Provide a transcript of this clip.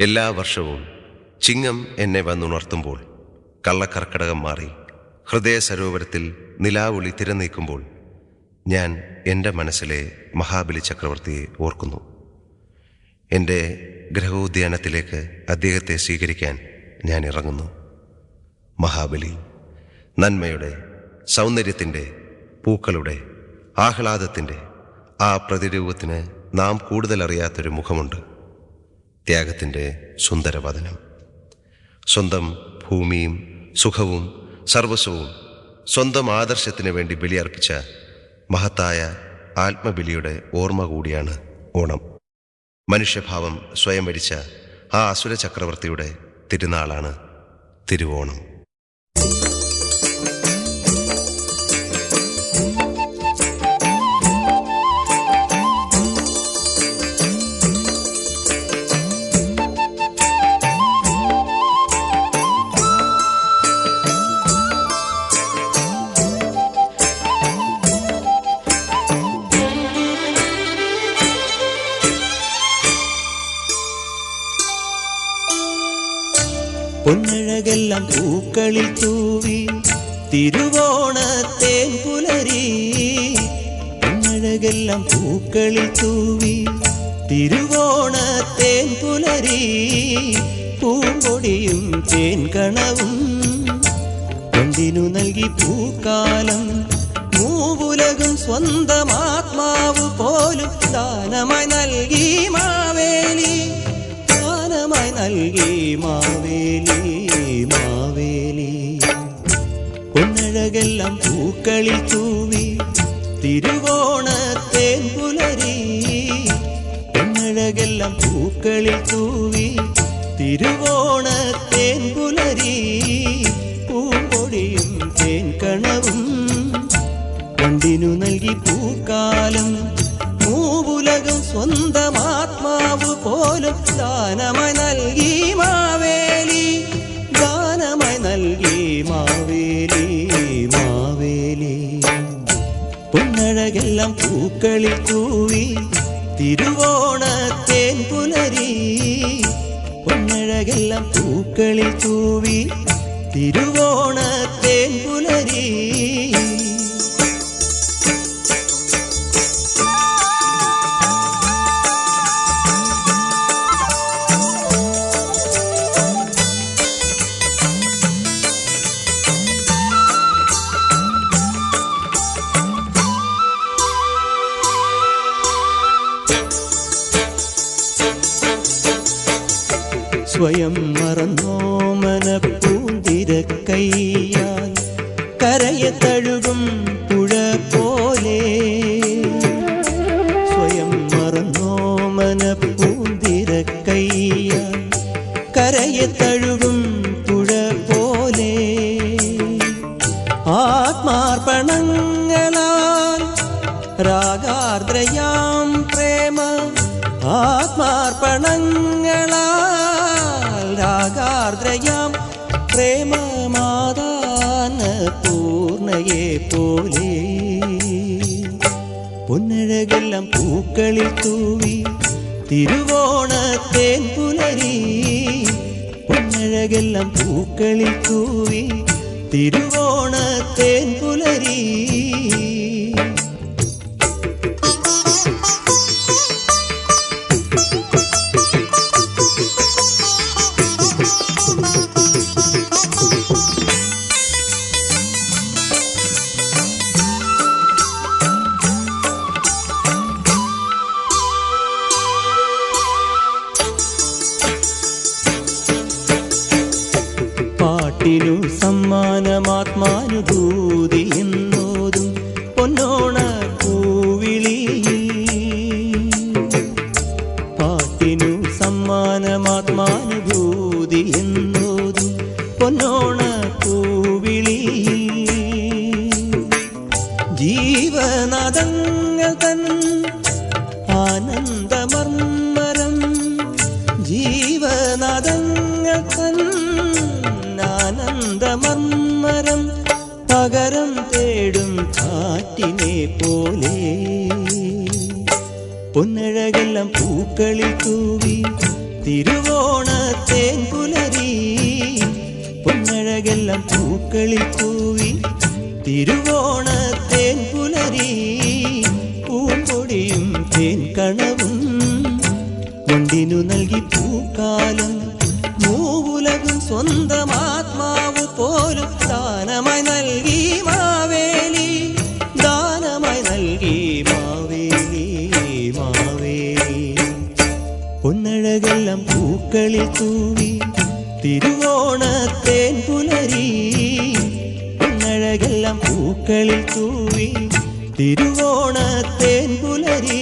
എല്ലാ വർഷവും ചിങ്ങം എന്നെ വന്നുണർത്തുമ്പോൾ, കള്ളക്കർക്കടകം മാറി ഹൃദയ സരോവരത്തിൽ നിലാവുളി തിരനീക്കുമ്പോൾ ഞാൻ എൻ്റെ മനസ്സിലെ മഹാബലി ചക്രവർത്തിയെ ഓർക്കുന്നു. എൻ്റെ ഗ്രഹോദ്യാനത്തിലേക്ക് അദ്ദേഹത്തെ സ്വീകരിക്കാൻ ഞാൻ ഇറങ്ങുന്നു. മഹാബലി, നന്മയുടെ, സൗന്ദര്യത്തിൻ്റെ, പൂക്കളുടെ, ആഹ്ലാദത്തിൻ്റെ ആ പ്രതിരൂപത്തിന് നാം കൂടുതൽ അറിയാത്തൊരു മുഖമുണ്ട്. ത്യാഗത്തിൻ്റെ സുന്ദരവദനം. സ്വന്തം ഭൂമിയും സുഖവും സർവസ്വവും സ്വന്തം ആദർശത്തിന് വേണ്ടി ബലിയർപ്പിച്ച മഹത്തായ ആത്മബലിയുടെ ഓർമ്മ കൂടിയാണ് ഓണം. മനുഷ്യഭാവം സ്വയം വരിച്ച ആ അസുര ചക്രവർത്തിയുടെ തിരുനാളാണ് തിരുവോണം. പൊന്നഴകെല്ലാം പൂക്കളിൽ തൂവി തിരുവോണത്തേൻ പുലരി. പൊന്നഴകെല്ലാം പൂക്കളിൽ തൂവി തിരുവോണത്തേൻ പുലരി. പൂമ്പൊടിയും തേൻ കണവും കൊണ്ടിനു നൽകി പൂക്കാലം. മൂവുലകും സ്വന്തമാത്മാവ് പോലും ദാനമായി നൽകി മാവേലി. ദാനമായി നൽകി മാവേലി, മാവേലി. പൊന്നഴകെല്ലാം പൂക്കളിൽ തൂവി തിരുവോണത്തേൻ പുലരി. പൊന്നഴകെല്ലാം പൂക്കളിൽ തൂവി തിരുവോണത്തേൻ പുലരി. പൂമ്പൊടിയും തേൻ കണവും കൊണ്ടിനു നൽകി പൂക്കാലം. മൂവുലകും സ്വന്തമാത്മാവ് പോലും ദാനമായി നൽകി മാവേലി. ദാനമായി നൽകി മാവേലി, മാവേലി. പൊന്നഴകെല്ലാം പൂക്കളിൽ തൂവി തിരുവോണത്തേൻ പുലരി. പൊന്നഴകെല്ലാം പൂക്കളിൽ തൂവി തിരുവോണത്തേൻ പുലരി. സ്വയം മറന്നോ മനപ്പൂന്തിരക്കയ്യാൽ കരയെ തഴുകും പുഴ പോലെ. സ്വയം മറന്നോ മനപ്പൂന്തിരക്കയ്യാൽ കരയെ തഴുകും പുഴ പോലെ. ആത്മാർപ്പണങ്ങളാൽ രാഗാർദ്രയാം പ്രേമ. ആത്മാർപ്പണങ്ങളാൽ രാഗാർദ്രയാം പ്രേമമാദാന പൂർണ്ണയെ പോലെ. പൊന്നഴകെല്ലാം പൂക്കളിൽ തൂവി തിരുവോണത്തേൻ പുലരി. പൊന്നഴകെല്ലാം പൂക്കളിൽ തൂവി തിരുവോണത്തേൻ പുലരി. പാട്ടിനു സമ്മാനമാത്മാനുഭൂതി എന്നോതും പൊന്നോണ പൂവിളി. പാട്ടിനു സമ്മാനമാത്മാനുഭൂതി എന്നോതും പൊന്നോണ പൂവിളി. ജീവനാദങ്ങൾ തൻ ആനന്ദമർമ്മരം. ജീവനാദങ്ങൾ തൻ ആനന്ദമർമ്മരം പകരം തേടും കാറ്റിനെ പോലെ. പൊന്നഴകെല്ലാം പൂക്കളിൽ തൂവി തിരുവോണ തേൻ പുലരി പൊന്നഴകെല്ലാം പൂക്കളിൽ തൂവി തിരുവോണ തേൻ പുലരി പൂമ്പൊടിയും തേൻ കണവും കൊണ്ടിനു നൽകി പൂക്കാലം മൂവുലകും സ്വന്തമാത്മാവ് പോലും ദാനമായി നൽകി മാവേലി ദാനമായി നൽകി മാവേലി മാവേലി പൊന്നഴകെല്ലാം പൂക്കളിൽ തൂവി തിരുവോണ തേൻ പുലരി പൊന്നഴകെല്ലാം പൂക്കളിൽ തൂവി തിരുവോണ തേൻ പുലരി